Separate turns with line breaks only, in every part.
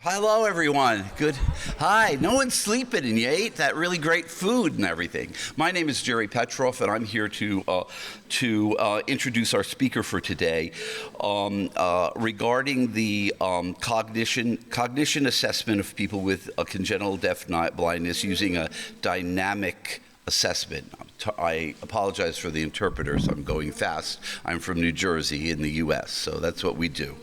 Hello, everyone. Good. Hi. No one's sleeping, and you ate that really great food and everything. My name is Jerry Petroff, and I'm here to introduce our speaker for today regarding the cognition assessment of people with congenital deafblindness using a dynamic assessment. I apologize for the interpreters. I'm going fast. I'm from New Jersey in the U.S., so that's what we do.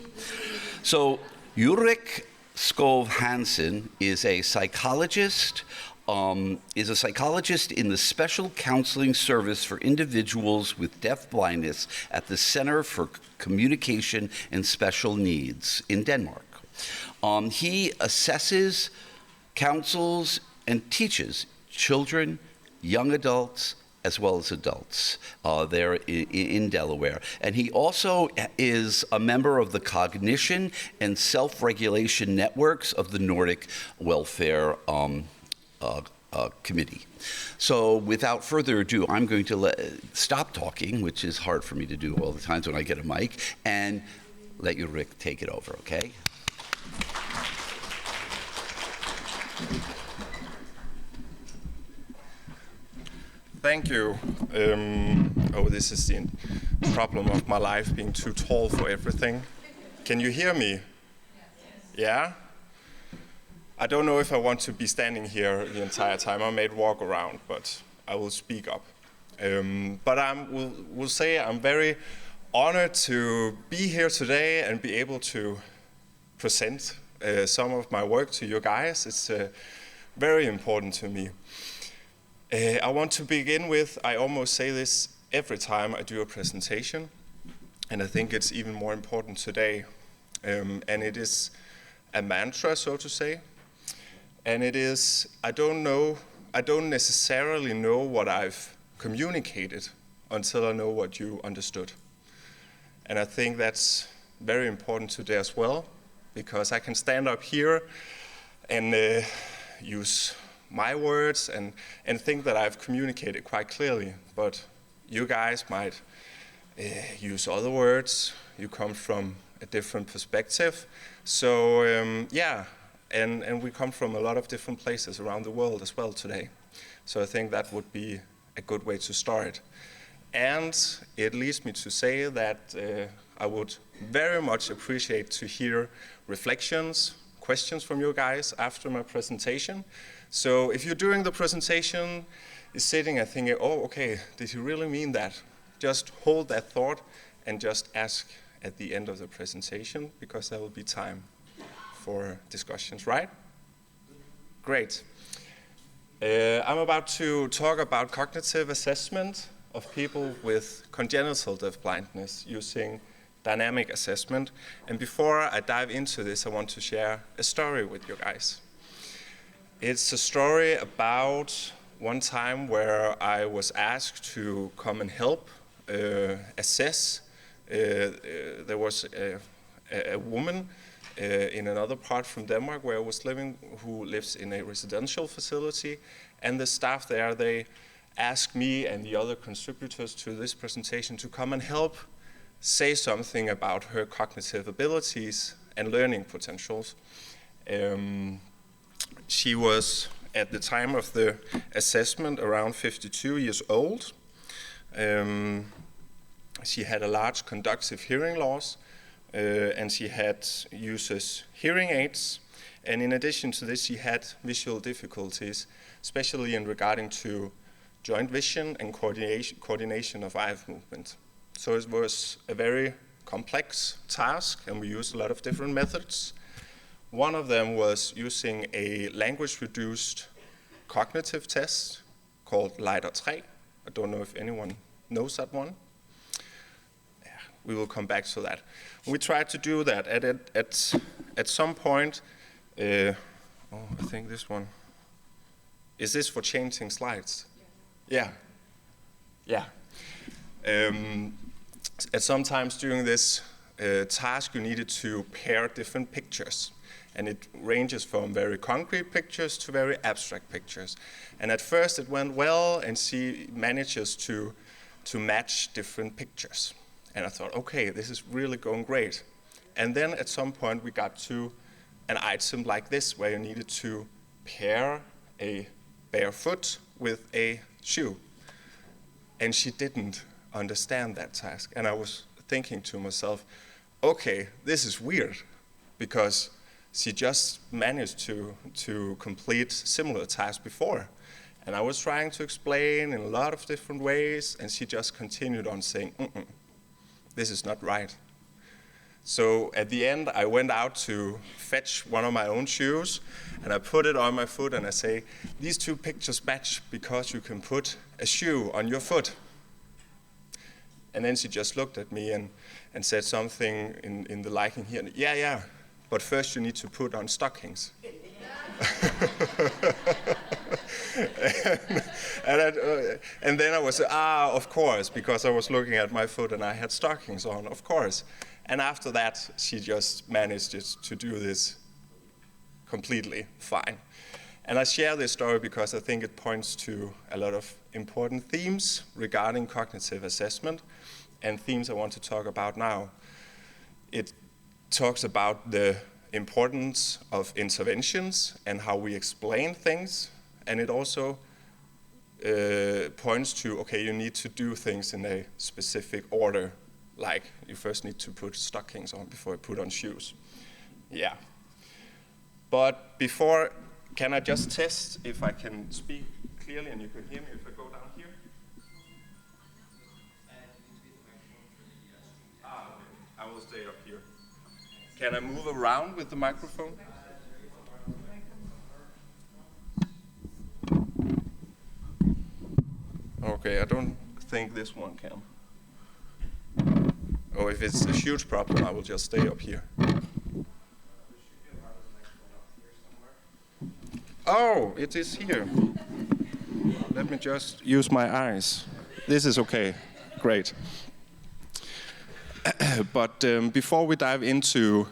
So, Ulrik Skov Hansen is a psychologist in the Special Counseling Service for Individuals with Deafblindness at the Center for Communication and Special Needs in Denmark. He assesses, counsels, and teaches children, young adults, as well as adults there in Delaware. And he also is a member of the Cognition and Self-Regulation Networks of the Nordic Welfare Committee. So without further ado, I'm going to stop talking, which is hard for me to do all the times when I get a mic, and let you, Rick, take it over, okay?
Thank you. This is the problem of my life, being too tall for everything. Can you hear me? Yeah? I don't know if I want to be standing here the entire time. I may walk around, but I will speak up. But I will say I'm very honored to be here today and be able to present some of my work to you guys. It's very important to me. I want to begin with, I almost say this every time I do a presentation, and I think it's even more important today. And it is a mantra, so to say. And it is, I don't necessarily know what I've communicated until I know what you understood. And I think that's very important today as well, because I can stand up here and use my words and think that I've communicated quite clearly, but you guys might use other words. You come from a different perspective. So and we come from a lot of different places around the world as well today. So I think that would be a good way to start. And it leads me to say that I would very much appreciate to hear reflections, questions from you guys after my presentation. So if you're doing the presentation, you're sitting and thinking, oh, okay, did he really mean that? Just hold that thought and just ask at the end of the presentation, because there will be time for discussions, right? Great. I'm about to talk about cognitive assessment of people with congenital deafblindness using dynamic assessment. And before I dive into this, I want to share a story with you guys. It's a story about one time where I was asked to come and help assess. There was a woman in another part from Denmark where I was living who lives in a residential facility, and the staff there, they asked me and the other contributors to this presentation to come and help say something about her cognitive abilities and learning potentials. She was, at the time of the assessment, around 52 years old. She had a large conductive hearing loss, and she uses hearing aids. And in addition to this, she had visual difficulties, especially in regarding to joint vision and coordination of eye movement. So it was a very complex task, and we used a lot of different methods. One of them was using a language-reduced cognitive test called LIDAR 3. I don't know if anyone knows that one. Yeah, we will come back to that. We tried to do that at some point. I think this one. Is this for changing slides? Yeah. At sometimes during this task, you needed to pair different pictures. And it ranges from very concrete pictures to very abstract pictures. And at first it went well, and she manages to match different pictures. And I thought, okay, this is really going great. And then at some point we got to an item like this, where you needed to pair a bare foot with a shoe. And she didn't understand that task. And I was thinking to myself, okay, this is weird, because she just managed to complete similar tasks before. And I was trying to explain in a lot of different ways, and she just continued on saying, this is not right. So at the end, I went out to fetch one of my own shoes, and I put it on my foot, and I say, these two pictures match because you can put a shoe on your foot. And then she just looked at me and said something in the liking here, yeah, but first you need to put on stockings. And then I was, of course, because I was looking at my foot and I had stockings on, of course. And after that, she just managed to do this completely fine. And I share this story because I think it points to a lot of important themes regarding cognitive assessment, and themes I want to talk about now. It talks about the importance of interventions and how we explain things, and it also points to, okay, you need to do things in a specific order, like you first need to put stockings on before you put on shoes. Yeah. But before, can I just test if I can speak clearly and you can hear me if I go down here? Okay. I will stay up here. Can I move around with the microphone? Okay, I don't think this one can. Oh, if it's a huge problem, I will just stay up here. Oh, it is here. Let me just use my eyes. This is okay. Great. But before we dive into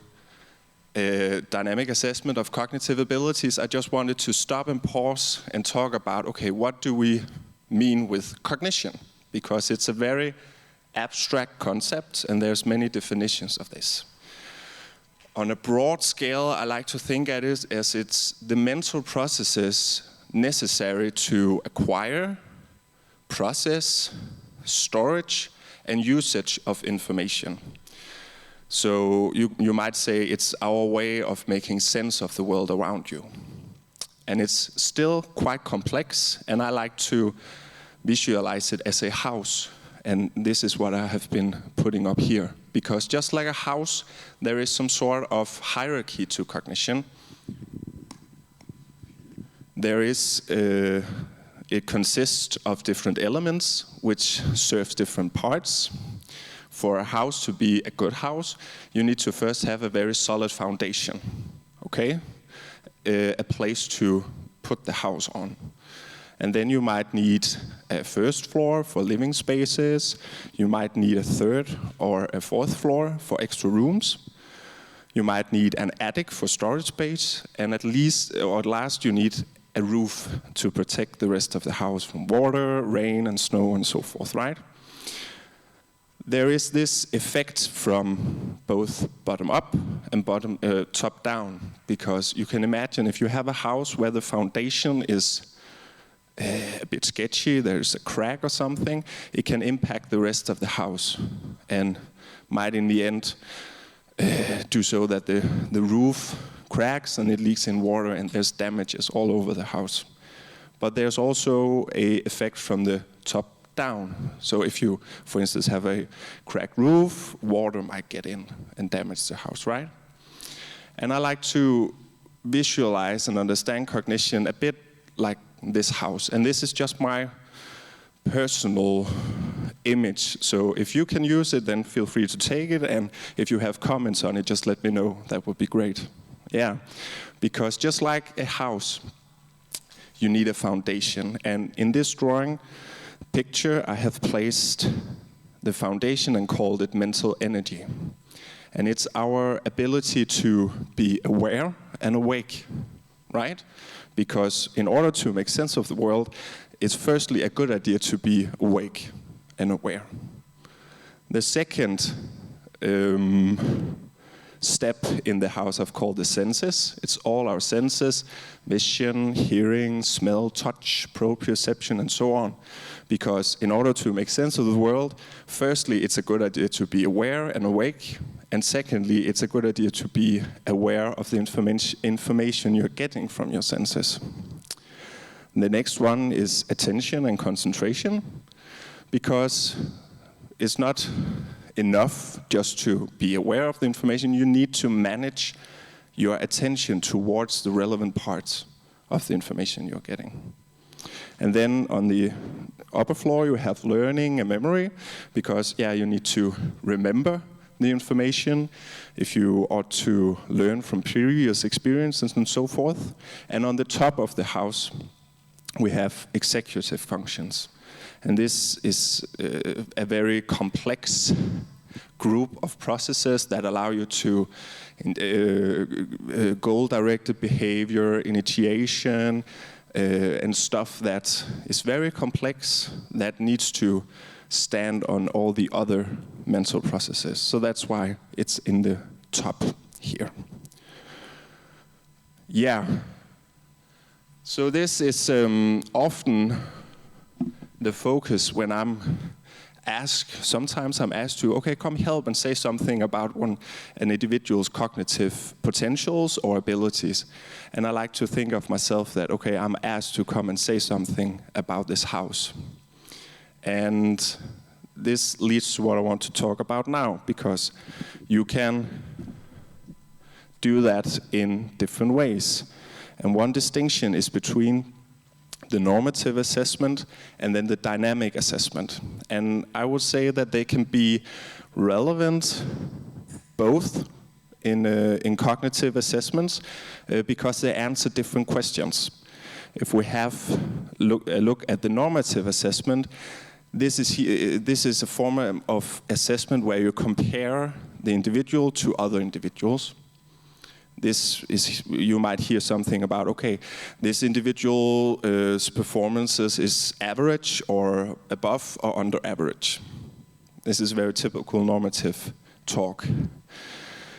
dynamic assessment of cognitive abilities, I just wanted to stop and pause and talk about, okay, what do we mean with cognition? Because it's a very abstract concept, and there's many definitions of this. On a broad scale, I like to think at it as it's the mental processes necessary to acquire, process, storage, and usage of information. So you might say it's our way of making sense of the world around you. And it's still quite complex, and I like to visualize it as a house. And this is what I have been putting up here. Because just like a house, there is some sort of hierarchy to cognition. There is, it consists of different elements which serve different parts. For a house to be a good house, you need to first have a very solid foundation, okay? A place to put the house on. And then you might need a first floor for living spaces. You might need a third or a fourth floor for extra rooms. You might need an attic for storage space. And at last, you need a roof to protect the rest of the house from water, rain, and snow, and so forth, right? There is this effect from both bottom up and top down, because you can imagine if you have a house where the foundation is a bit sketchy, there's a crack or something, it can impact the rest of the house and might in the end do so that the roof cracks and it leaks in water and there's damages all over the house. But there's also an effect from the top down. So if you, for instance, have a cracked roof, water might get in and damage the house, right? And I like to visualize and understand cognition a bit like this house. And this is just my personal image. So if you can use it, then feel free to take it. And if you have comments on it, just let me know. That would be great. Yeah, because just like a house, you need a foundation. And in this drawing picture, I have placed the foundation and called it mental energy. And it's our ability to be aware and awake, right? Because in order to make sense of the world, it's firstly a good idea to be awake and aware. The second step in the house I've called the senses. It's all our senses: vision, hearing, smell, touch, proprioception, and so on. Because in order to make sense of the world, firstly, it's a good idea to be aware and awake. And secondly, it's a good idea to be aware of the information you're getting from your senses. The next one is attention and concentration, because it's not enough just to be aware of the information. You need to manage your attention towards the relevant parts of the information you're getting. And then on the upper floor, you have learning and memory, because you need to remember the information if you ought to learn from previous experiences and so forth. And on the top of the house, we have executive functions. And this is a very complex group of processes that allow you to goal-directed behavior, initiation, and stuff that is very complex, that needs to stand on all the other mental processes. So that's why it's in the top here. So this is often the focus when I'm asked. Sometimes I'm asked to, okay, come help and say something about an individual's cognitive potentials or abilities. And I like to think of myself that, okay, I'm asked to come and say something about this house. And this leads to what I want to talk about now, because you can do that in different ways. And one distinction is between the normative assessment and then the dynamic assessment. And I would say that they can be relevant both in cognitive assessments because they answer different questions. If we have a look at the normative assessment, this is a form of assessment where you compare the individual to other individuals. This is, you might hear something about, okay, this individual's performances is average or above or under average. This is very typical normative talk.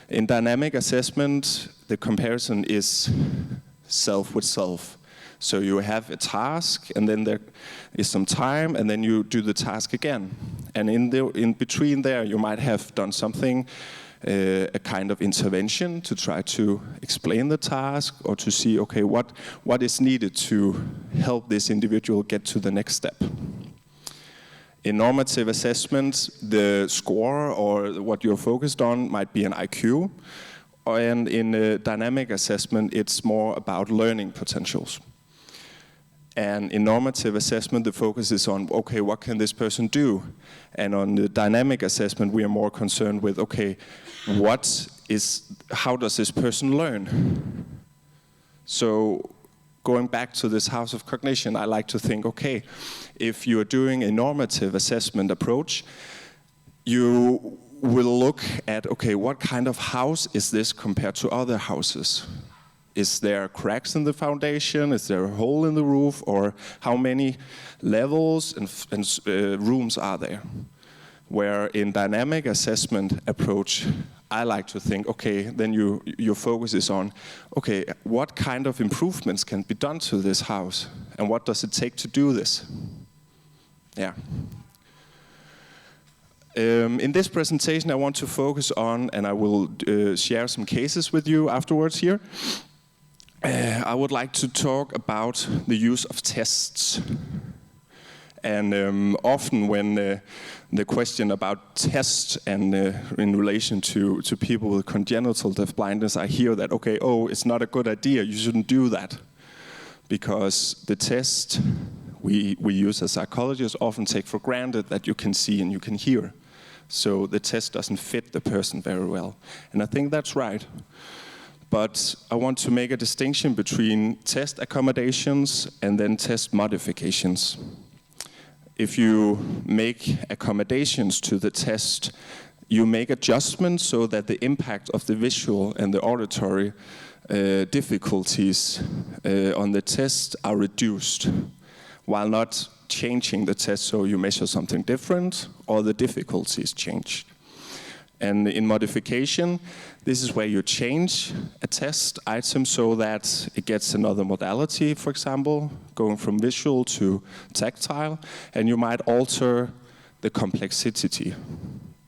In dynamic assessment, the comparison is self with self. So you have a task, and then there is some time, and then you do the task again. And in between there, you might have done something, a kind of intervention to try to explain the task or to see, okay, what is needed to help this individual get to the next step. In normative assessment, the score or what you're focused on might be an IQ. And in dynamic assessment, it's more about learning potentials. And in normative assessment, the focus is on, okay, what can this person do? And on the dynamic assessment, we are more concerned with, okay, how does this person learn? So going back to this house of cognition, I like to think, okay, if you're doing a normative assessment approach, you will look at, okay, what kind of house is this compared to other houses? Is there cracks in the foundation? Is there a hole in the roof? Or how many levels and rooms are there? Where in dynamic assessment approach, I like to think, okay, then your focus is on, okay, what kind of improvements can be done to this house? And what does it take to do this? Yeah. In this presentation, I want to focus on, and I will share some cases with you afterwards here. I would like to talk about the use of tests. And often when the question about tests and in relation to people with congenital deafblindness, I hear that, okay, it's not a good idea, you shouldn't do that. Because the test we use as psychologists often take for granted that you can see and you can hear. So the test doesn't fit the person very well. And I think that's right. But I want to make a distinction between test accommodations and then test modifications. If you make accommodations to the test, you make adjustments so that the impact of the visual and the auditory difficulties on the test are reduced, while not changing the test so you measure something different or the difficulties change. And in modification, this is where you change a test item so that it gets another modality, for example, going from visual to tactile, and you might alter the complexity.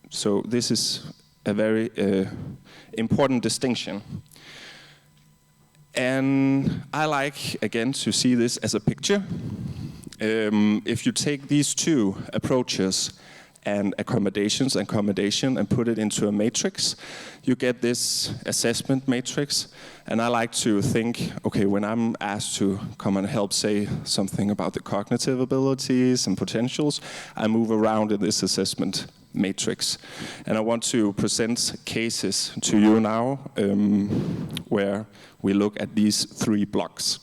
So this is a very important distinction. And I like, again, to see this as a picture. If you take these two approaches and accommodation and put it into a matrix, you get this assessment matrix. And I like to think, okay, when I'm asked to come and help say something about the cognitive abilities and potentials, I move around in this assessment matrix. And I want to present cases to you now where we look at these 3 blocks.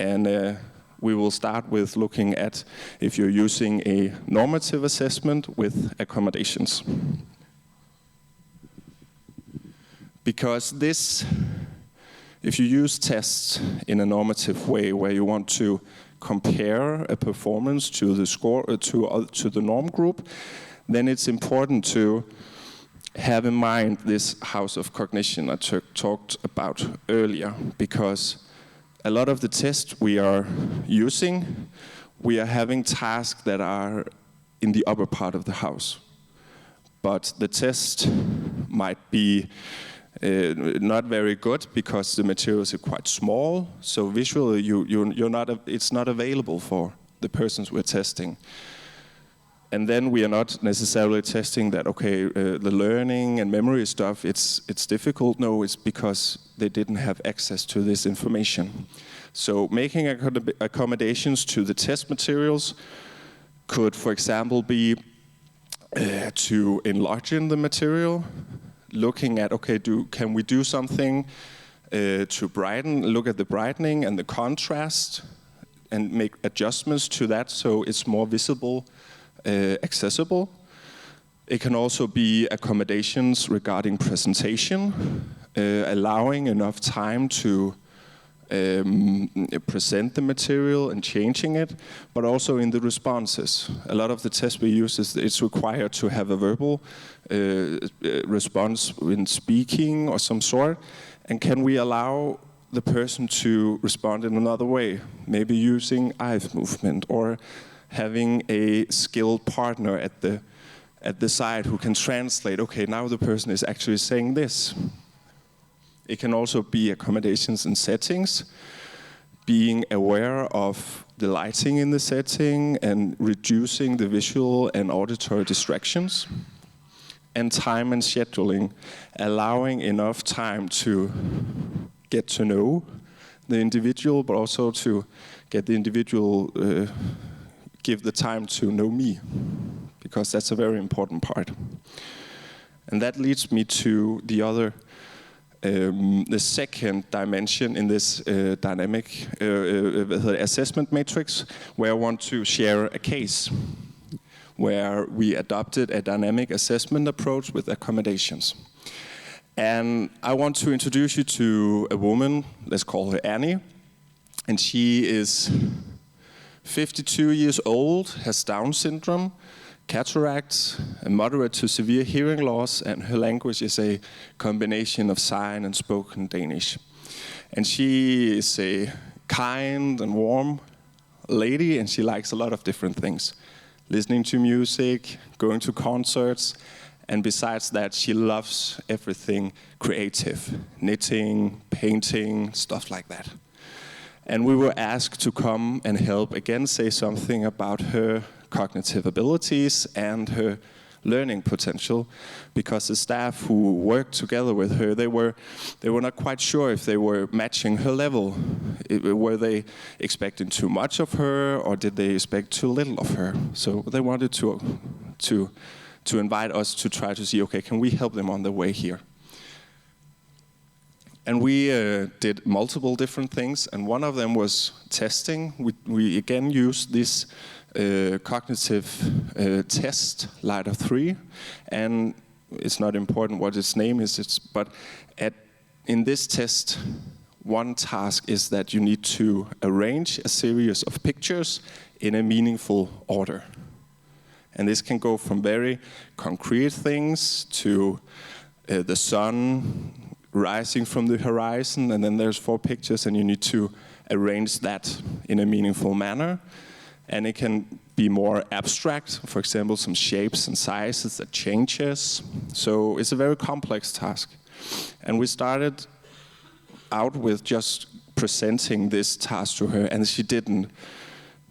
And we will start with looking at if you're using a normative assessment with accommodations. Because this, if you use tests in a normative way where you want to compare a performance to the score to the norm group, then it's important to have in mind this house of cognition I talked about earlier, because a lot of the tests we are using, we are having tasks that are in the upper part of the house. But the test might be not very good because the materials are quite small. So visually, it's not available for the persons we're testing. And then we are not necessarily testing that, okay, the learning and memory stuff, it's difficult. No, it's because they didn't have access to this information. So making accommodations to the test materials could, for example, be to enlarge the material, looking at, okay, can we do something to brighten, look at the brightening and the contrast and make adjustments to that so it's more visible, accessible. It can also be accommodations regarding presentation, allowing enough time to present the material and changing it, but also in the responses. A lot of the tests we use, it's required to have a verbal response in speaking or some sort. And can we allow the person to respond in another way? Maybe using eye movement or having a skilled partner at the side who can translate, okay, now the person is actually saying this. It can also be accommodations in settings, being aware of the lighting in the setting and reducing the visual and auditory distractions. And time and scheduling, allowing enough time to get to know the individual, but also to get the individual, give the time to know me, because that's a very important part. And that leads me to the other, the second dimension in this dynamic assessment matrix, where I want to share a case where we adopted a dynamic assessment approach with accommodations. And I want to introduce you to a woman, let's call her Annie, and she is 52 years old, has Down syndrome, cataracts, a moderate to severe hearing loss, and her language is a combination of sign and spoken Danish. And she is a kind and warm lady, and she likes a lot of different things. Listening to music, going to concerts, and besides that, she loves everything creative, knitting, painting, stuff like that. And we were asked to come and help again say something about her cognitive abilities and her learning potential, because the staff who worked together with her, they were not quite sure if they were matching her level. Were they expecting too much of her, or did they expect too little of her? So they wanted to invite us to try to see, okay, can we help them on their way here? And we did multiple different things, and one of them was testing. We again used this cognitive test, LIDAR 3, and it's not important what its name is, but in this test, one task is that you need to arrange a series of pictures in a meaningful order. And this can go from very concrete things to the sun rising from the horizon, and then there's 4 pictures, and you need to arrange that in a meaningful manner. And it can be more abstract, for example, some shapes and sizes that changes. So it's a very complex task. And we started out with just presenting this task to her, and she didn't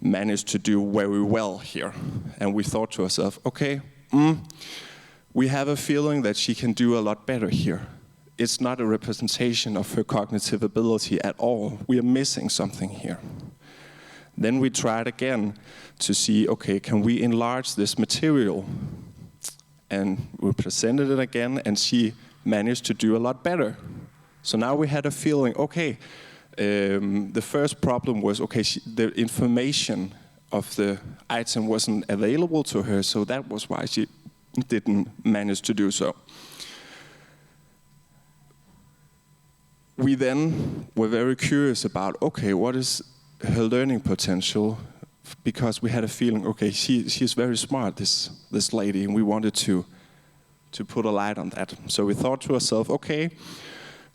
manage to do very well here. And we thought to ourselves, okay, we have a feeling that she can do a lot better here. It's not a representation of her cognitive ability at all. We are missing something here. Then we tried again to see, okay, can we enlarge this material? And we presented it again, and she managed to do a lot better. So now we had a feeling, okay, the first problem was, okay, the information of the item wasn't available to her, so that was why she didn't manage to do so. We then were very curious about, okay, what is her learning potential? Because we had a feeling, okay, she's very smart, this lady, and we wanted to put a light on that. So we thought to ourselves, okay,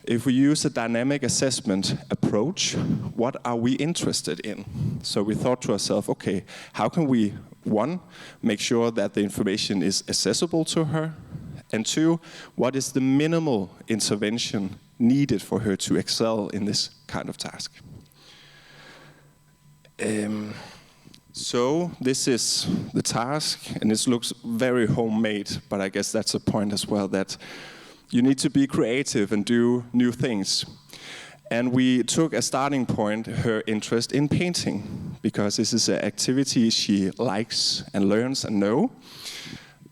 if we use a dynamic assessment approach, what are we interested in? So we thought to ourselves, okay, how can we, 1, make sure that the information is accessible to her? And 2, what is the minimal intervention needed for her to excel in this kind of task? So this is the task, and this looks very homemade, but I guess that's a point as well, that you need to be creative and do new things. And we took a starting point, her interest in painting, because this is an activity she likes and learns and knows.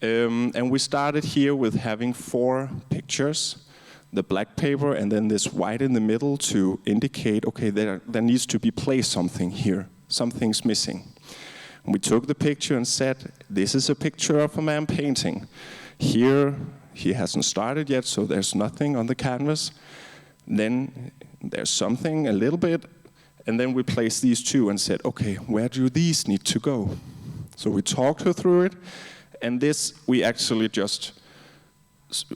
And we started here with having 4 pictures, the black paper and then this white in the middle to indicate, okay, there needs to be placed something here. Something's missing. And we took the picture and said, this is a picture of a man painting. Here, he hasn't started yet, so there's nothing on the canvas. Then there's something a little bit, and then we placed these 2 and said, okay, where do these need to go? So we talked her through it, and this we actually just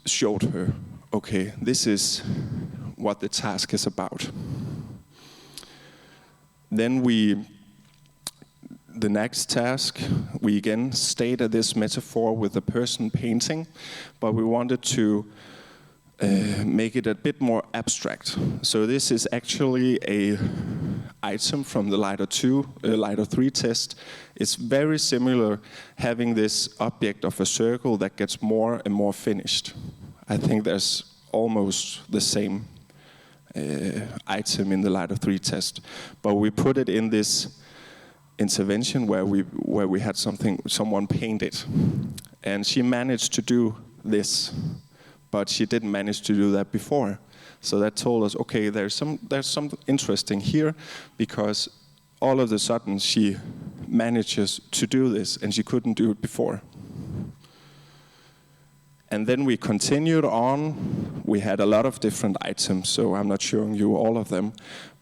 showed her, okay, this is what the task is about. Then the next task, we again stated this metaphor with the person painting, but we wanted to make it a bit more abstract. So this is actually a item from the LIDAR 3 test. It's very similar having this object of a circle that gets more and more finished. I think there's almost the same item in the LIDAR 3 test, but we put it in this intervention where we had someone paint it, and she managed to do this, but she didn't manage to do that before. So that told us, okay, there's something interesting here, because all of a sudden she manages to do this, and she couldn't do it before. And then we continued on. We had a lot of different items, so I'm not showing you all of them.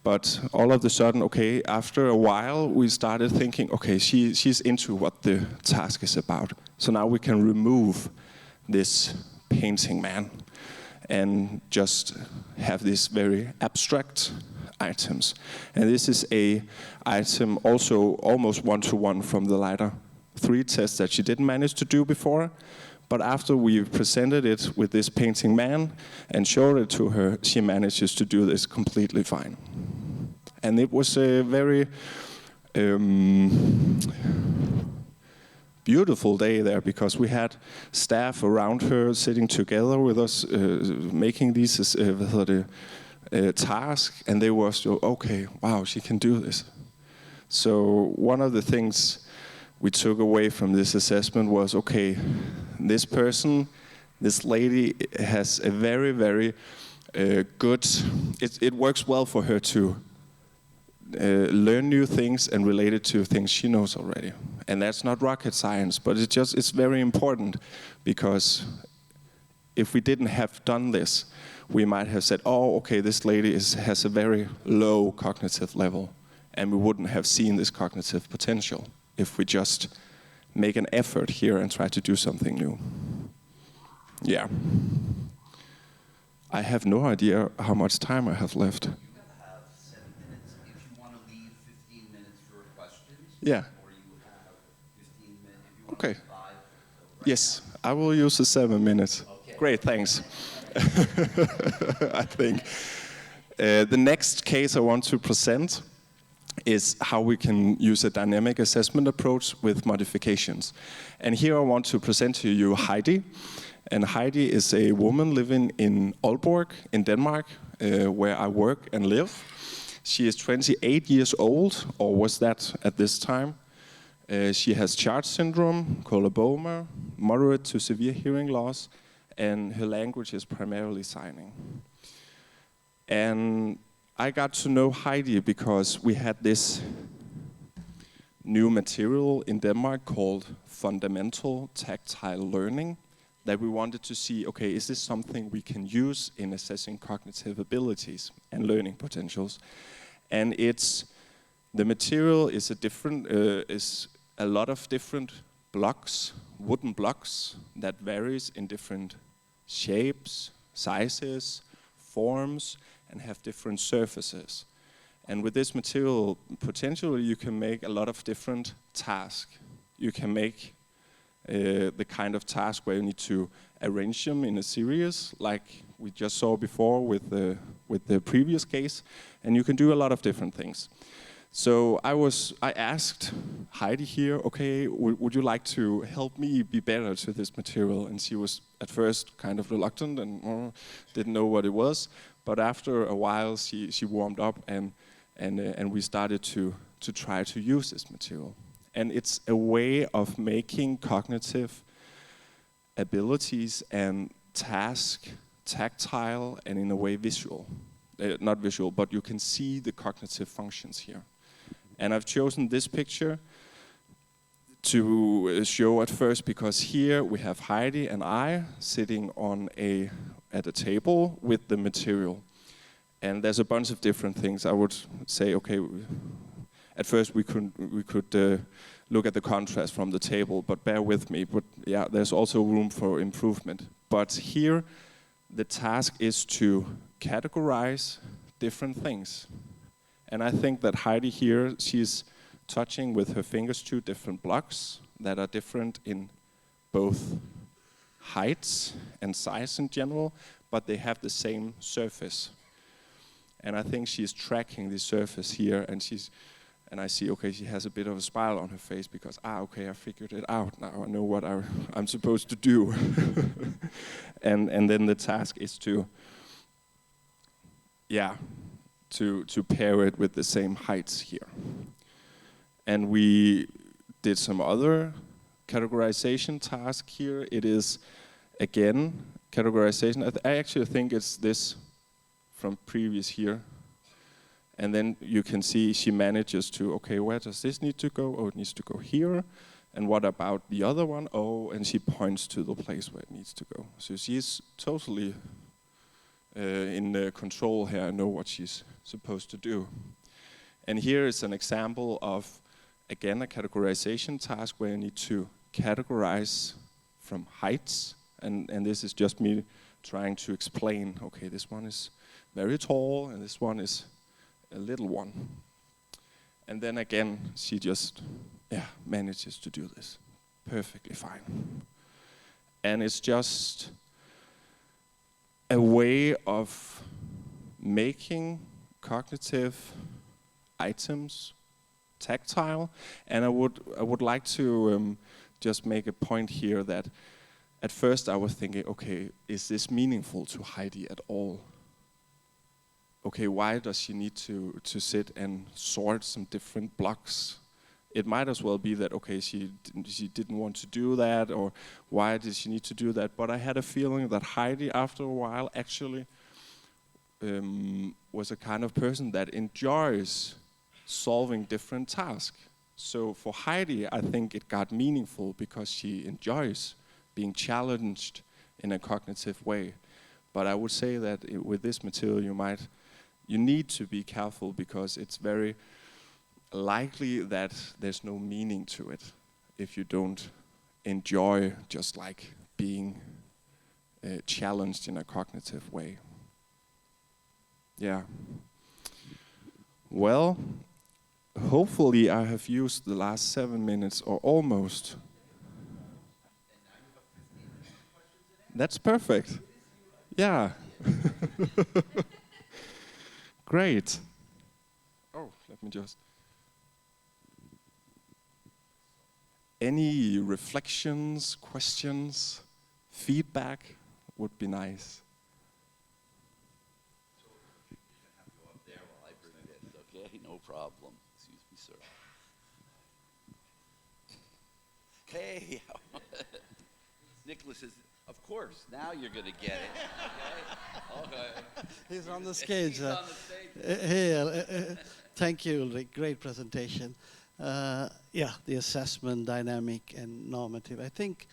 But all of a sudden, okay, after a while, we started thinking, okay, she's into what the task is about. So now we can remove this painting man and just have these very abstract items. And this is a item also almost one-to-one from the LIDAR 3 test that she didn't manage to do before. But after we presented it with this painting man and showed it to her, she manages to do this completely fine. And it was a very beautiful day there, because we had staff around her sitting together with us, making these tasks, and they were still, okay, wow, she can do this. So one of the things we took away from this assessment was, okay, this person, this lady has a very, very good, it works well for her to learn new things and relate it to things she knows already. And that's not rocket science, but it's very important, because if we didn't have done this, we might have said, oh, okay, this lady has a very low cognitive level, and we wouldn't have seen this cognitive potential if we just make an effort here and try to do something new. Yeah. I have no idea how much time I have left.
You have 7 minutes if you want to leave 15 minutes for questions.
Yeah.
Or you have 15 minutes if you want
Okay.
to 5. So
Yes, I will use the 7 minutes.
Okay.
Great, thanks. I think. The next case I want to present is how we can use a dynamic assessment approach with modifications. And here I want to present to you Heidi. And Heidi is a woman living in Aalborg in Denmark, where I work and live. She is 28 years old, or was that at this time. She has Charge syndrome, coloboma, moderate to severe hearing loss, and her language is primarily signing. And I got to know Heidi because we had this new material in Denmark called fundamental tactile learning that we wanted to see, okay, is this something we can use in assessing cognitive abilities and learning potentials? And the material is a lot of different blocks, wooden blocks that varies in different shapes, sizes, forms, and have different surfaces. And with this material, potentially you can make a lot of different tasks. You can make the kind of task where you need to arrange them in a series, like we just saw before with the previous case, and you can do a lot of different things. So I asked Heidi here, okay, would you like to help me be better to this material? And she was at first kind of reluctant and didn't know what it was. But after a while, she warmed up and we started to try to use this material. And it's a way of making cognitive abilities and task tactile and in a way visual. Not visual, but you can see the cognitive functions here. And I've chosen this picture to show at first because here we have Heidi and I sitting at a table with the material. And there's a bunch of different things. I would say, okay, at first we could look at the contrast from the table, but bear with me. But yeah, there's also room for improvement. But here, the task is to categorize different things. And I think that Heidi here, she's touching with her fingers 2 different blocks that are different in both heights and size in general, but they have the same surface. And I think she's tracking the surface here, and I see, okay, she has a bit of a smile on her face because, okay, I figured it out now. I know what I'm supposed to do. and then the task is to pair it with the same heights here. And we did some other categorization task here. It is, again, categorization. I actually think it's this from previous here. And then you can see she manages to, okay, where does this need to go? Oh, it needs to go here. And what about the other one? Oh, and she points to the place where it needs to go. So she's totally in control here. I know what she's supposed to do. And here is an example of, again, a categorization task where you need to categorize from heights. And this is just me trying to explain, okay, this one is very tall and this one is a little one. And then again, she just manages to do this perfectly fine. And it's just a way of making cognitive items tactile. And I would like to just make a point here that at first I was thinking, okay, is this meaningful to Heidi at all? Okay, why does she need to sit and sort some different blocks? It might as well be that, okay, she didn't want to do that, or why did she need to do that? But I had a feeling that Heidi, after a while, actually was a kind of person that enjoys solving different tasks. So for Heidi, I think it got meaningful because she enjoys being challenged in a cognitive way. But I would say that with this material, you need to be careful because it's very likely that there's no meaning to it. if you don't enjoy just like being challenged in a cognitive way. Yeah. Well, hopefully I have used the last 7 minutes or almost. That's perfect. Yeah. Great. Oh, let me just. Any reflections, questions, feedback would be nice.
You can have to go up there while I bring this, okay? No problem. Excuse me, sir. Hey, Nicholas is, of course, now you're going to get it, okay? Okay.
He's on the stage.
He's on the stage.
Hey, thank you, Ulrich. Great presentation. Yeah, the assessment, dynamic and normative. I think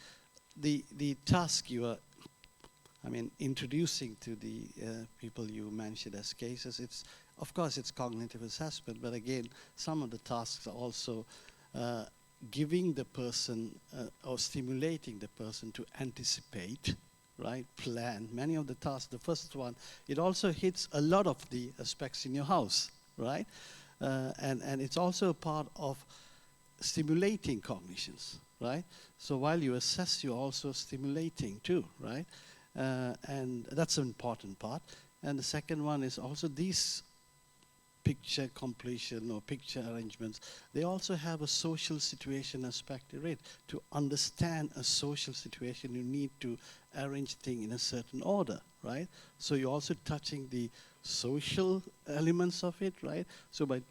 the task you are, introducing to the people you mentioned as cases, of course it's cognitive assessment, but again, some of the tasks are also giving the person or stimulating the person to anticipate, right, plan. Many of the tasks, the first one, it also hits a lot of the aspects in your house, right? And it's also a part of stimulating cognitions, right? So while you assess, you're also stimulating too, right? And that's an important part. And the second one is also these picture completion or picture arrangements, they also have a social situation aspect to it. To understand a social situation, you need to arrange things in a certain order, right? So you're also touching the social elements of it, right? So by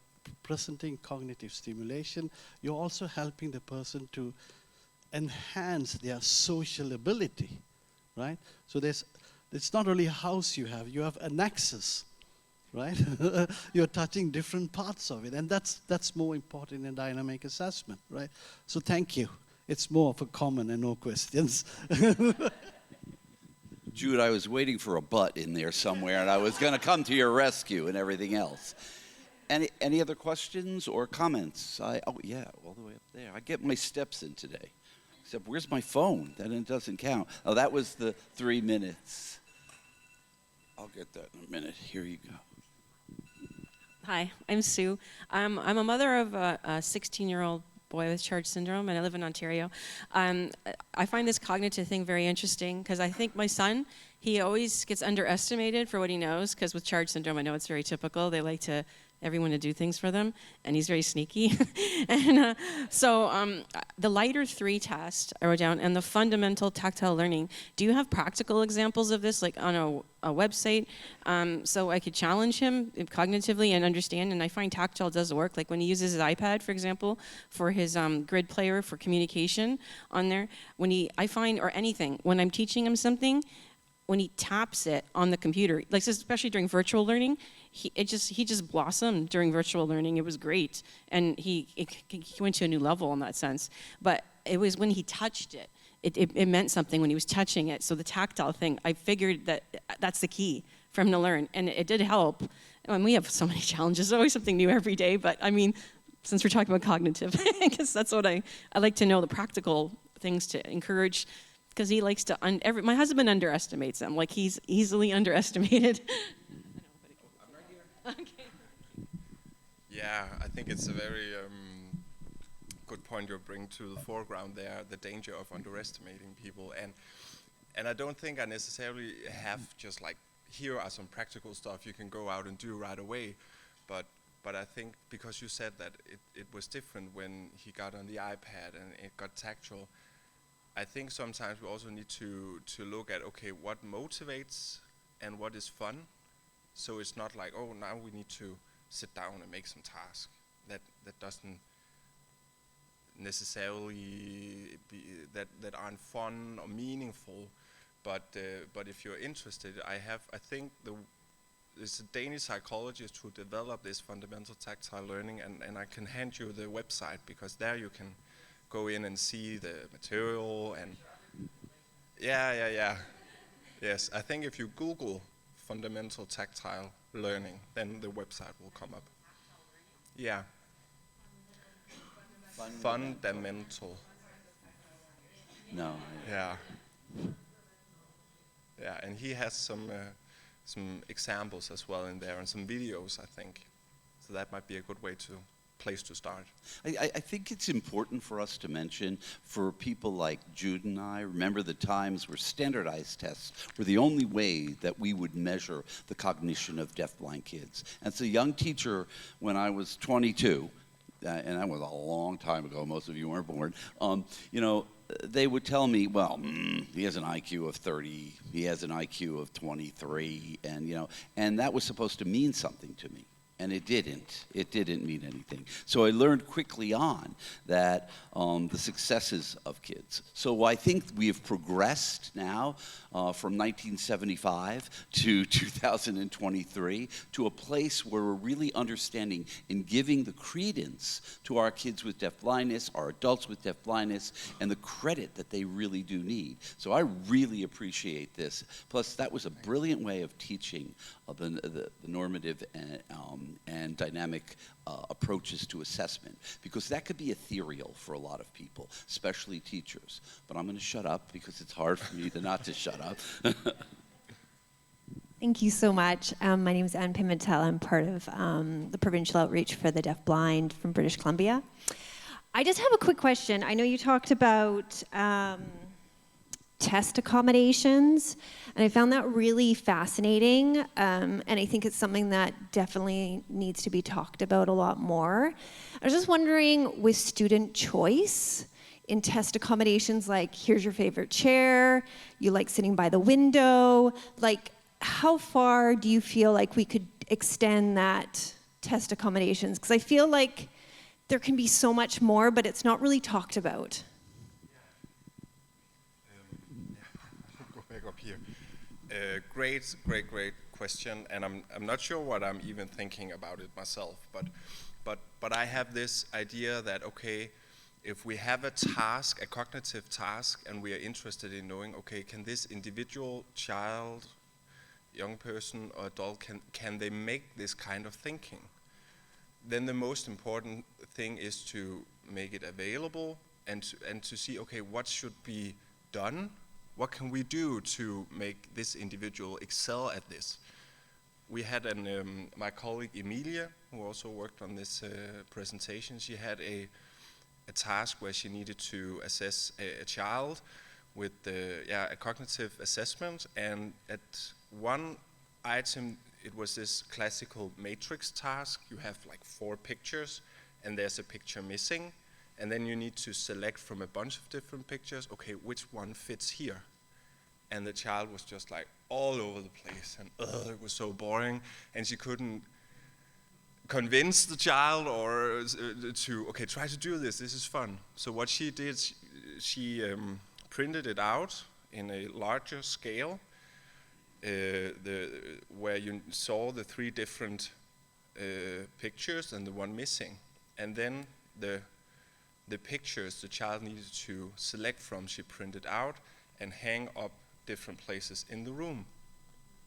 presenting cognitive stimulation, you're also helping the person to enhance their social ability, right? So it's not only a house you have a nexus, right? You're touching different parts of it, and that's more important in dynamic assessment, right? So thank you. It's more of a comment and no questions.
Jude, I was waiting for a but in there somewhere, and I was going to come to your rescue and everything else. Any other questions or comments? Oh, yeah, all the way up there. I get my steps in today. Except, where's my phone? Then it doesn't count. Oh, that was the 3 minutes. I'll get that in a minute. Here you go.
Hi, I'm Sue. I'm a mother of a 16-year-old boy with Charge syndrome, and I live in Ontario. I find this cognitive thing very interesting because I think my son, he always gets underestimated for what he knows, because with Charge syndrome, I know it's very typical. They like everyone to do things for them, and he's very sneaky. And so the lighter 3 test I wrote down, and the fundamental tactile learning. Do you have practical examples of this, like on a website, so I could challenge him cognitively and understand? And I find tactile does work. Like when he uses his iPad, for example, for his grid player for communication on there. I find, or anything, when I'm teaching him something, when he taps it on the computer, like especially during virtual learning, he just blossomed during virtual learning. It was great, and he went to a new level in that sense. But it was when he touched it. It meant something when he was touching it. So the tactile thing, I figured that's the key for him to learn, and it did help. And we have so many challenges. There's always something new every day. But I mean, since we're talking about cognitive, I guess that's what I like to know, the practical things to encourage. Because he likes to, my husband underestimates him. Like he's easily underestimated.
I'm right here. Okay. Yeah, I think it's a very good point you bring to the foreground there, the danger of underestimating people. And I don't think I necessarily have just like, here are some practical stuff you can go out and do right away. But I think because you said that it was different when he got on the iPad and it got tactile, I think sometimes we also need to look at, okay, what motivates and what is fun. So it's not like, oh, now we need to sit down and make some tasks. That doesn't necessarily be that aren't fun or meaningful. But if you're interested, I think there's a Danish psychologist who developed this fundamental tactile learning, and I can hand you the website, because there you can go in and see the material. And yeah. Yes, I think if you Google fundamental tactile learning, then the website will come up. Yeah. Fundamental
No.
Yeah. Yeah, and he has some examples as well in there and some videos, I think. So that might be a good place to start.
I think it's important for us to mention, for people like Jude and I, remember the times where standardized tests were the only way that we would measure the cognition of deafblind kids. As a young teacher, when I was 22, and that was a long time ago, most of you weren't born, they would tell me, well, he has an IQ of 30, he has an IQ of 23, and that was supposed to mean something to me. And it didn't. It didn't mean anything. So I learned quickly on that the successes of kids. So I think we have progressed now from 1975 to 2023 to a place where we're really understanding and giving the credence to our kids with deafblindness, our adults with deafblindness, and the credit that they really do need. So I really appreciate this. Plus, that was a brilliant way of teaching the normative and dynamic approaches to assessment, because that could be ethereal for a lot of people, especially teachers. But I'm going to shut up because it's hard for me to not to shut up.
Thank you so much. My name is Anne Pimentel. I'm part of the provincial outreach for the deafblind from British Columbia. I just have a quick question. I know you talked about test accommodations, and I found that really fascinating, and I think it's something that definitely needs to be talked about a lot more. I was just wondering, with student choice in test accommodations, like here's your favorite chair, you like sitting by the window, like how far do you feel like we could extend that test accommodations? Because I feel like there can be so much more, but it's not really talked about.
Go back up here. Great question, and I'm not sure what I'm even thinking about it myself, but I have this idea that, okay, if we have a task, a cognitive task, and we are interested in knowing, okay, can this individual child, young person or adult, can they make this kind of thinking? Then the most important thing is to make it available and to see, okay, what should be done? What can we do to make this individual excel at this? We had my colleague Emilia, who also worked on this presentation, she had a task where she needed to assess a child with a cognitive assessment, and at one item it was this classical matrix task. You have like 4 pictures and there's a picture missing, and then you need to select from a bunch of different pictures, okay, which one fits here? And the child was just like all over the place, and it was so boring, and she couldn't convince the child or to, okay, try to do this, this is fun. So what she did, she printed it out in a larger scale, where you saw the 3 different pictures and the one missing. And then the pictures the child needed to select from, she printed out and hang up different places in the room.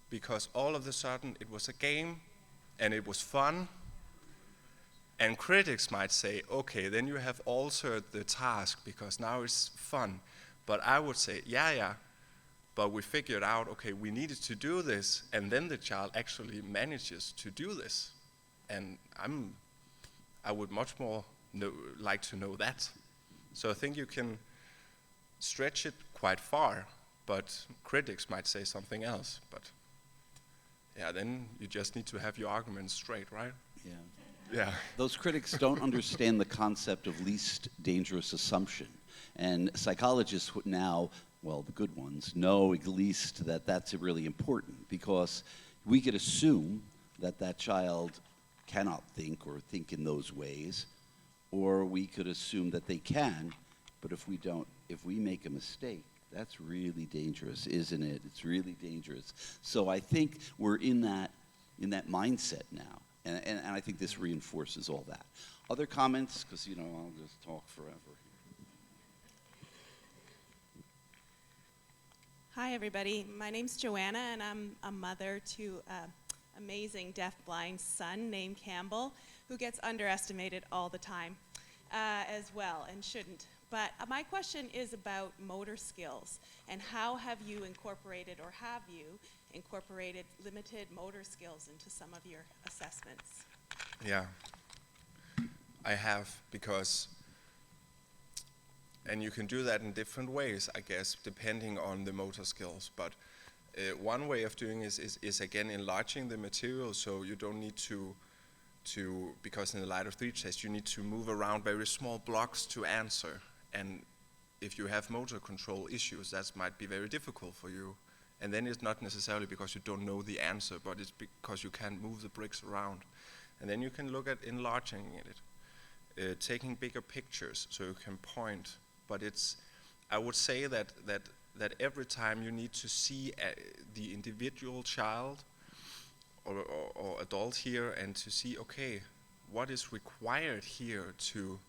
Because all of a sudden it was a game and it was fun. And critics might say, okay, then you have altered the task because now it's fun. But I would say, yeah, but we figured out, okay, we needed to do this, and then the child actually manages to do this. And I would much more like to know that. So I think you can stretch it quite far, but critics might say something else. But yeah, then you just need to have your arguments straight, right?
Yeah.
Yeah.
Those critics don't understand the concept of least dangerous assumption. And psychologists now, well, the good ones, know at least that that's really important, because we could assume that that child cannot think or think in those ways, or we could assume that they can, but if we make a mistake, that's really dangerous, isn't it? It's really dangerous. So I think we're in that mindset now. And I think this reinforces all that. Other comments? Because, I'll just talk forever.
Hi, everybody. My name's Joanna, and I'm a mother to an amazing deaf-blind son named Campbell, who gets underestimated all the time as well, and shouldn't. But my question is about motor skills, and how have you incorporated, or have you incorporated limited motor skills into some of your assessments?
Yeah, I have, because, and you can do that in different ways, I guess, depending on the motor skills. But one way of doing is again enlarging the material, so you don't need to, because in the Light of 3 test you need to move around very small blocks to answer. And if you have motor control issues, that might be very difficult for you. And then it's not necessarily because you don't know the answer, but it's because you can't move the bricks around. And then you can look at enlarging it, taking bigger pictures so you can point. But it's, I would say that every time you need to see the individual child or adult here, and to see, okay, what is required here to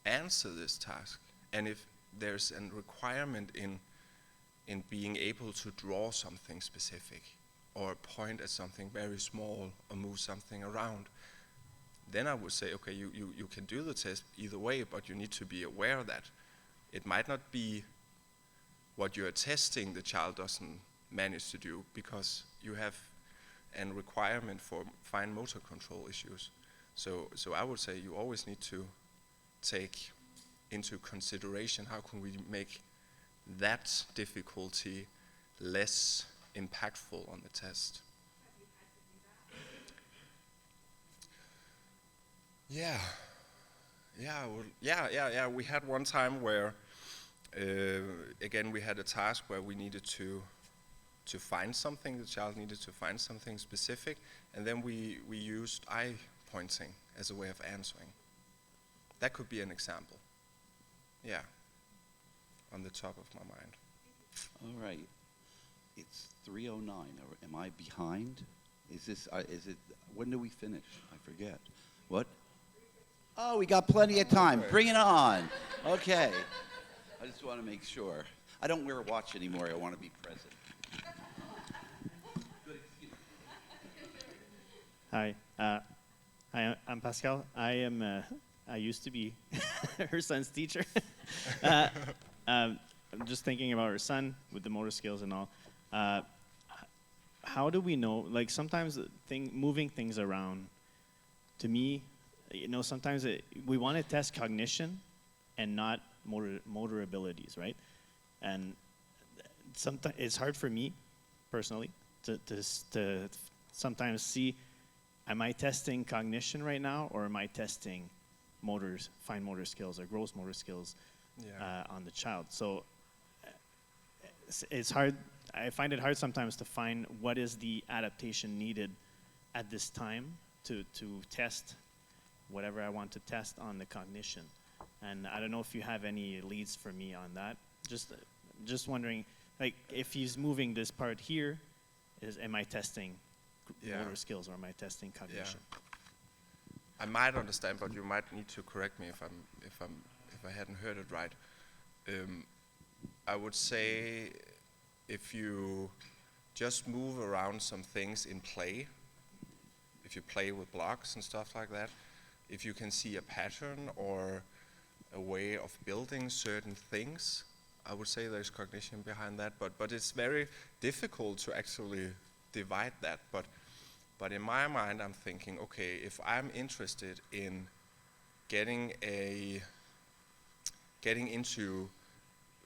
answer this task, and if there's a requirement in being able to draw something specific, or point at something very small, or move something around, then I would say, okay, you can do the test either way, but you need to be aware that it might not be what you are testing the child doesn't manage to do, because you have a requirement for fine motor control issues. So I would say you always need to take into consideration how can we make that difficulty less impactful on the test. Yeah. We had one time where, again, we had a task where we needed to find something. The child needed to find something specific, and then we used eye pointing as a way of answering. That could be an example. Yeah, on the top of my mind.
All right. It's 3:09. Am I behind? Is it, when do we finish? I forget. What? Oh, we got plenty of time. Bring it on. Okay. I just want to make sure. I don't wear a watch anymore. I want to be present.
Hi, I'm Pascal. I used to be her son's teacher. I'm just thinking about her son with the motor skills and all. How do we know? Like sometimes moving things around, to me, sometimes we want to test cognition and not motor abilities, right? And sometimes it's hard for me personally to sometimes see, am I testing cognition right now, or am I testing fine motor skills or gross motor skills on the child? So it's hard. I find it hard sometimes to find what is the adaptation needed at this time to test whatever I want to test on the cognition. And I don't know if you have any leads for me on that. Just wondering, like, if he's moving this part here, am I testing motor skills, or am I testing cognition?
Yeah. I might understand, but you might need to correct me if I hadn't heard it right. I would say if you just move around some things in play, if you play with blocks and stuff like that, if you can see a pattern or a way of building certain things, I would say there's cognition behind that. But it's very difficult to actually divide that. But in my mind, I'm thinking, okay, if I'm interested in getting into,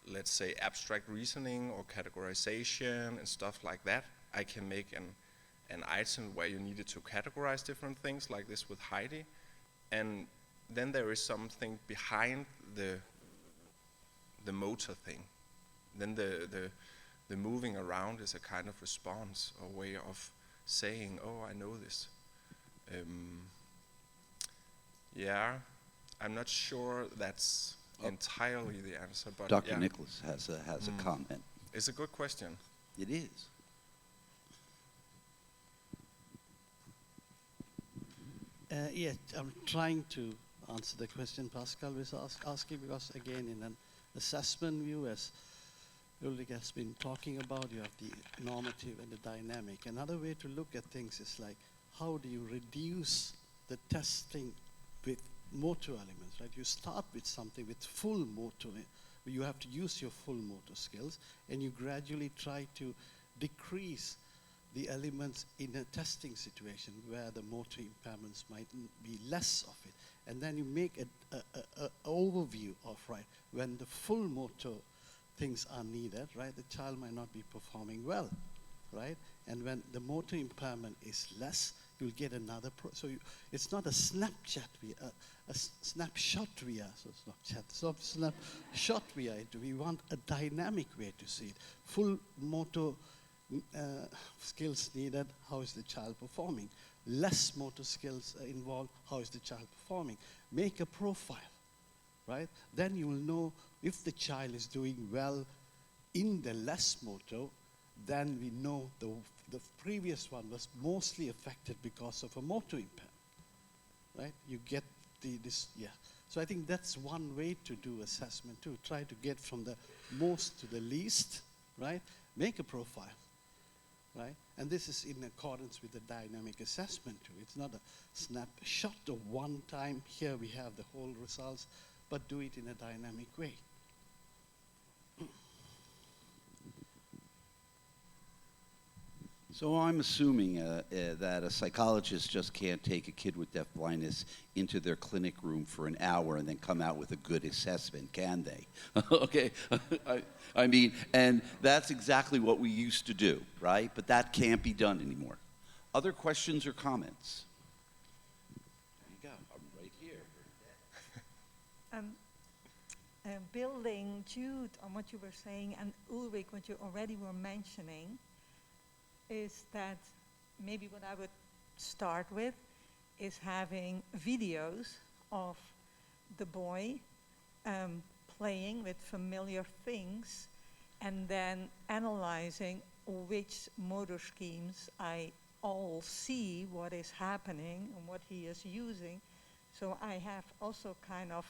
let's say, abstract reasoning or categorization and stuff like that, I can make an item where you needed to categorize different things, like this with Heidi, and then there is something behind the motor thing. Then the moving around is a kind of response, or way of saying, oh, I know this. I'm not sure that's entirely the answer, but
Dr. Nicholas has a comment.
It's a good question.
It is.
I'm trying to answer the question Pascal was asking, because again, in an assessment view, as Ulrich has been talking about, you have the normative and the dynamic. Another way to look at things is like, how do you reduce the testing with motor elements, right? You start with something with full motor, you have to use your full motor skills, and you gradually try to decrease the elements in a testing situation where the motor impairments might be less of it. And then you make an overview of, right, when the full motor things are needed, right, the child might not be performing well, right? And when the motor impairment is less, you'll get another, it's not a snapshot snapshot we are, so snapshot we are into. We want a dynamic way to see it. Full motor skills needed, how is the child performing? Less motor skills involved, how is the child performing? Make a profile, right? Then you will know if the child is doing well in the less motor, then we know the previous one was mostly affected because of a motor impairment, right? You get yeah. So I think that's one way to do assessment too. Try to get from the most to the least, right? Make a profile, right? And this is in accordance with the dynamic assessment too. It's not a snapshot of one time, here we have the whole results, but do it in a dynamic way.
So I'm assuming that a psychologist just can't take a kid with deafblindness into their clinic room for an hour and then come out with a good assessment, can they? Okay, I mean, and that's exactly what we used to do, right? But that can't be done anymore. Other questions or comments? There you go, I'm right here.
Building, Jude, on what you were saying, and Ulrich, what you already were mentioning, is that maybe what I would start with is having videos of the boy playing with familiar things and then analyzing which motor schemes I all see what is happening and what he is using. So I have also kind of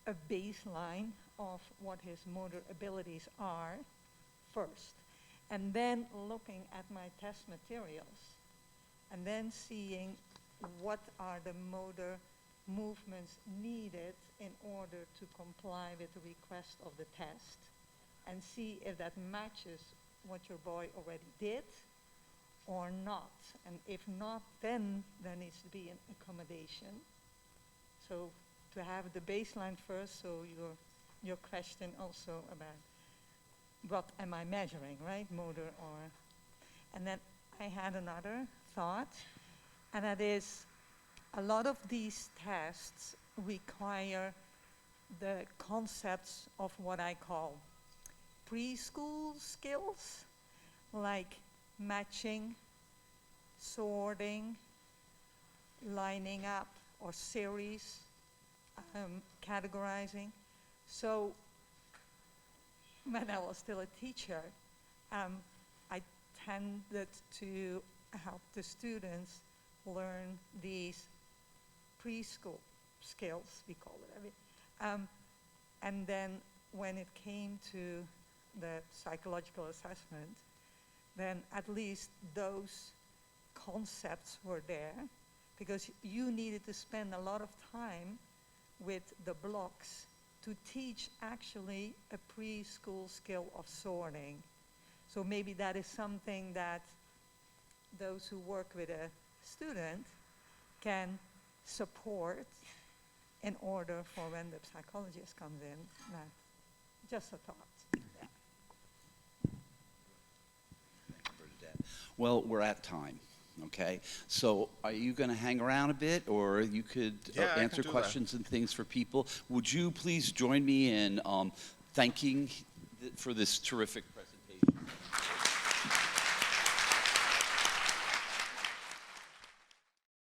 a baseline of what his motor abilities are first. And then looking at my test materials, and then seeing what are the motor movements needed in order to comply with the request of the test, and see if that matches what your boy already did or not. And if not, then there needs to be an accommodation. So to have the baseline first, so your question also about what am I measuring, right? Motor or... And then I had another thought, and that is a lot of these tests require the concepts of what I call preschool skills, like matching, sorting, lining up, or series, categorizing. So when I was still a teacher, I tended to help the students learn these preschool skills, we call it. And then when it came to the psychological assessment, then at least those concepts were there, because you needed to spend a lot of time with the blocks to teach actually a preschool skill of sorting. So maybe that is something that those who work with a student can support in order for when the psychologist comes in. Just a thought.
Well, we're at time, okay? So are you going to hang around a bit, or you could answer questions and things for people? Would you please join me in thanking for this terrific presentation?